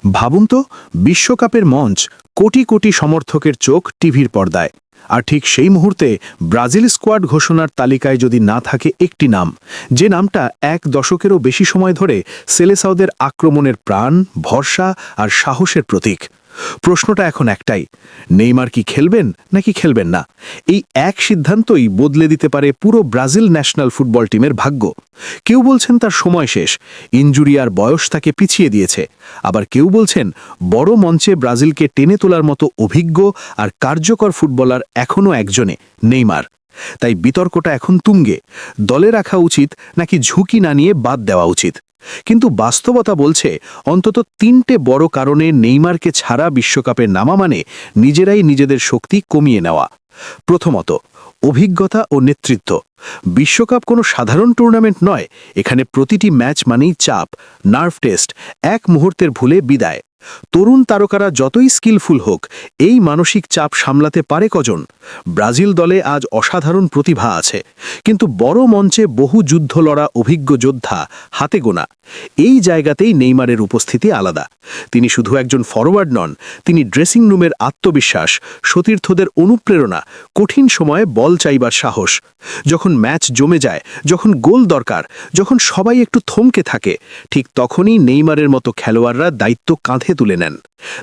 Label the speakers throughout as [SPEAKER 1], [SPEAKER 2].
[SPEAKER 1] ভাবুন তো, বিশ্বকাপের মঞ্চ, কোটি কোটি সমর্থকের চোখ টিভির পর্দায়। আর ঠিক সেই মুহূর্তে ব্রাজিল স্কোয়াড ঘোষণার তালিকায় যদি না থাকে একটি নাম, যে নামটা এক দশকেরও বেশি সময় ধরে সেলেসাওদের আক্রমণের প্রাণ, ভরসা আর সাহসের প্রতীক। প্রশ্নটা এখন একটাই, নেইমার কি খেলবেন নাকি খেলবেন না? এই এক সিদ্ধান্তই বদলে দিতে পারে পুরো ব্রাজিল ন্যাশনাল ফুটবল টিমের ভাগ্য। কেউ বলছেন তার সময় শেষ, ইনজুরি আর বয়স তাকে পিছিয়ে দিয়েছে। আবার কেউ বলছেন বড় মঞ্চে ব্রাজিলকে টেনে তোলার মতো অভিজ্ঞ আর কার্যকর ফুটবলার এখনও একজনে, নেইমার। তাই বিতর্কটা এখন তুঙ্গে, দলে রাখা উচিত নাকি ঝুঁকি না নিয়ে বাদ দেওয়া উচিত। কিন্তু বাস্তবতা বলছে অন্তত তিনটে বড় কারণে নেইমারকে ছাড়া বিশ্বকাপে নামা মানে নিজেরাই নিজেদের শক্তি কমিয়ে নেওয়া। প্রথমত, অভিজ্ঞতা ও নেতৃত্ব। বিশ্বকাপ কোনো সাধারণ টুর্নামেন্ট নয়, এখানে প্রতিটি ম্যাচ মানেই চাপ, নার্ভ টেস্ট, এক মুহূর্তের ভুলে বিদায়। তরুণ তারকারা যতই স্কিলফুল হোক, এই মানসিক চাপ সামলাতে পারে কজন? ব্রাজিল দলে আজ অসাধারণ প্রতিভা আছে, কিন্তু বড় মঞ্চে বহু যুদ্ধ লড়া অভিজ্ঞ যোদ্ধা হাতে গোনা। এই জায়গাতেই নেইমারের উপস্থিতি আলাদা। তিনি শুধু একজন ফরওয়ার্ড নন, তিনি ড্রেসিং রুমের আত্মবিশ্বাস, সতীর্থদের অনুপ্রেরণা, কঠিন সময়ে বল চাইবার সাহস। যখন ম্যাচ জমে যায়, যখন গোল দরকার, যখন সবাই একটু থমকে থাকে, ঠিক তখনই নেইমারের মতো খেলোয়াড়রা দায়িত্ব কাঁধে তুলে নেন।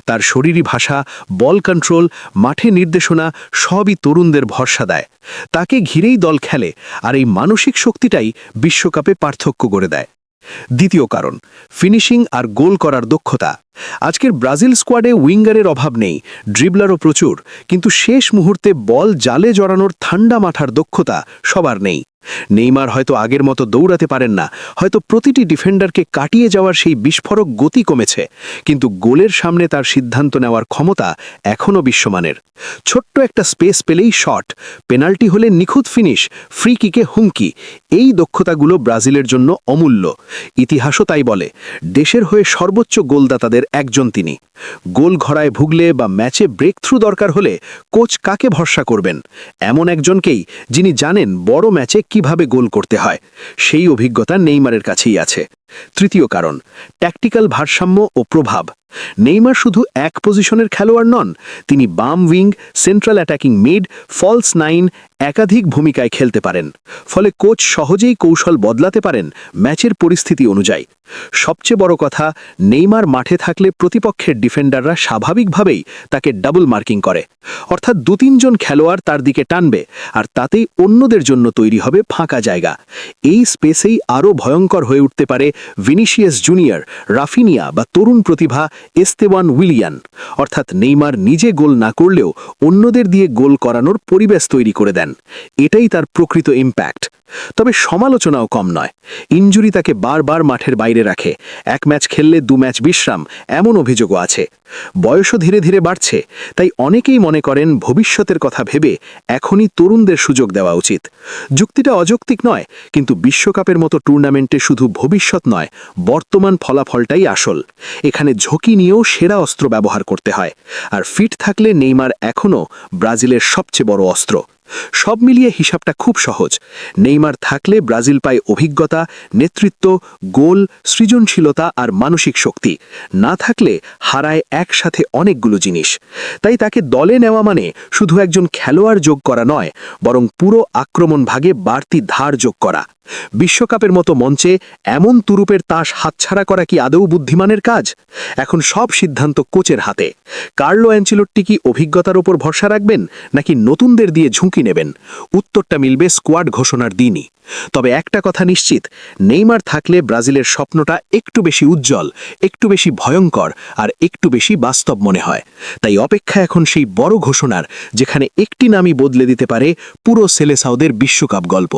[SPEAKER 1] তার শরীরী ভাষা, বল কন্ট্রোল, মাঠে নির্দেশনা সবই তরুণদের ভরসা দেয়। তাকে ঘিরেই দল খেলে, আর এই মানসিক শক্তিটাই বিশ্বকাপে পার্থক্য গড়ে দেয়। দ্বিতীয় কারণ, ফিনিশিং আর গোল করার দক্ষতা। আজকের ব্রাজিল স্কোয়াডে উইঙ্গারের অভাব নেই, ড্রিবলারও প্রচুর, কিন্তু শেষ মুহূর্তে বল জালে জড়ানোর ঠান্ডা মাথার দক্ষতা সবার নেই। নেইমার হয়তো আগের মতো দৌড়াতে পারেন না, হয়তো প্রতিটি ডিফেন্ডারকে কাটিয়ে যাওয়ার সেই বিস্ফোরক গতি কমেছে, কিন্তু গোলের সামনে তার সিদ্ধান্ত নেওয়ার ক্ষমতা এখনও বিশ্বমানের। ছোট্ট একটা স্পেস পেলেই শট, পেনাল্টি হলে নিখুঁত ফিনিশ, ফ্রি কিকে হুমকি, এই দক্ষতাগুলো ব্রাজিলের জন্য অমূল্য। ইতিহাসও তাই বলে, দেশের হয়ে সর্বোচ্চ গোলদাতাদের একজন তিনি। গোল ঘরায় ভুগলে বা ম্যাচে ব্রেক থ্রু দরকার হলে কোচ কাকে ভরসা করবেন? এমন একজনকেই, যিনি জানেন বড় ম্যাচে কিভাবে গোল করতে হয়। সেই অভিজ্ঞতা নেইমারের কাছেই আছে। তৃতীয় কারণ, ট্যাকটিক্যাল ভারসাম্য ও প্রভাব। নেইমার শুধু এক পজিশনের খেলোয়াড় নন, তিনি বাম wing, central attacking mid, false nine, একাধিক ভূমিকায় খেলতে পারেন। ফলে কোচ সহজেই কৌশল বদলাতে পারেন ম্যাচের পরিস্থিতি অনুযায়ী। সবচেয়ে বড় কথা, নেইমার মাঠে থাকলে প্রতিপক্ষের ডিফেন্ডাররা স্বাভাবিকভাবেই তাকে ডাবল মার্কিং করে, অর্থাৎ 2-3 জন খেলোয়াড় তার দিকে টানবে, আর তাতেই অন্যদের জন্য তৈরি হবে ফাঁকা জায়গা। এই স্পেসেই আরও ভয়ঙ্কর হয়ে উঠতে পারে ভিনিসিয়াস জুনিয়র, রাফিনিয়া বা তরুণ প্রতিভা এস্তেবান উইলিয়ান। অর্থাৎ নেইমার নিজে গোল না করলেও অন্যদের দিয়ে গোল করানোর পরিবেশ তৈরি করে দেন। এটাই তার প্রকৃত ইম্প্যাক্ট। তবে সমালোচনাও কম নয়। ইনজুরি তাকে বারবার মাঠের বাইরে রাখে, এক ম্যাচ খেললে 2 ম্যাচ বিশ্রাম, এমন অভিযোগও আছে। বয়সও ধীরে ধীরে বাড়ছে, তাই অনেকেই মনে করেন ভবিষ্যতের কথা ভেবে এখনই তরুণদের সুযোগ দেওয়া উচিত। যুক্তিটা অযৌক্তিক নয়, কিন্তু বিশ্বকাপের মতো টুর্নামেন্টে শুধু ভবিষ্যৎ নয়, বর্তমান ফলাফলটাই আসল। এখানে ঝুঁকি নিয়েও সেরা অস্ত্র ব্যবহার করতে হয়, আর ফিট থাকলে নেইমার এখনও ব্রাজিলের সবচেয়ে বড় অস্ত্র। সব মিলিয়ে হিসাবটা খুব সহজ। নেইমার থাকলে ব্রাজিল পায় অভিজ্ঞতা, নেতৃত্ব, গোল, সৃজনশীলতা আর মানসিক শক্তি। না থাকলে হারায় একসাথে অনেকগুলো জিনিস। তাই তাকে দলে নেওয়া মানে শুধু একজন খেলোয়াড় যোগ করা নয়, বরং পুরো আক্রমণ ভাগে বাড়তি ধার যোগ করা। বিশ্বকাপের মতো মঞ্চে এমন তুরুপের তাস হাতছাড়া করা কি আদৌ বুদ্ধিমানের কাজ? এখন সব সিদ্ধান্ত কোচের হাতে। কার্লো অ্যাঞ্চেলোত্তি কি অভিজ্ঞতার ওপর ভরসা রাখবেন, নাকি নতুনদের দিয়ে ঝুঁকি নেবেন? উত্তরটা মিলবে স্কোয়াড ঘোষণার দিনই। তবে একটা কথা নিশ্চিত, নেইমার থাকলে ব্রাজিলের স্বপ্নটা একটু বেশি উজ্জ্বল, একটু বেশি ভয়ঙ্কর আর একটু বেশি বাস্তব মনে হয়। তাই অপেক্ষা এখন সেই বড় ঘোষণার, যেখানে একটি নামই বদলে দিতে পারে পুরো সেলেসাওদের বিশ্বকাপ গল্প।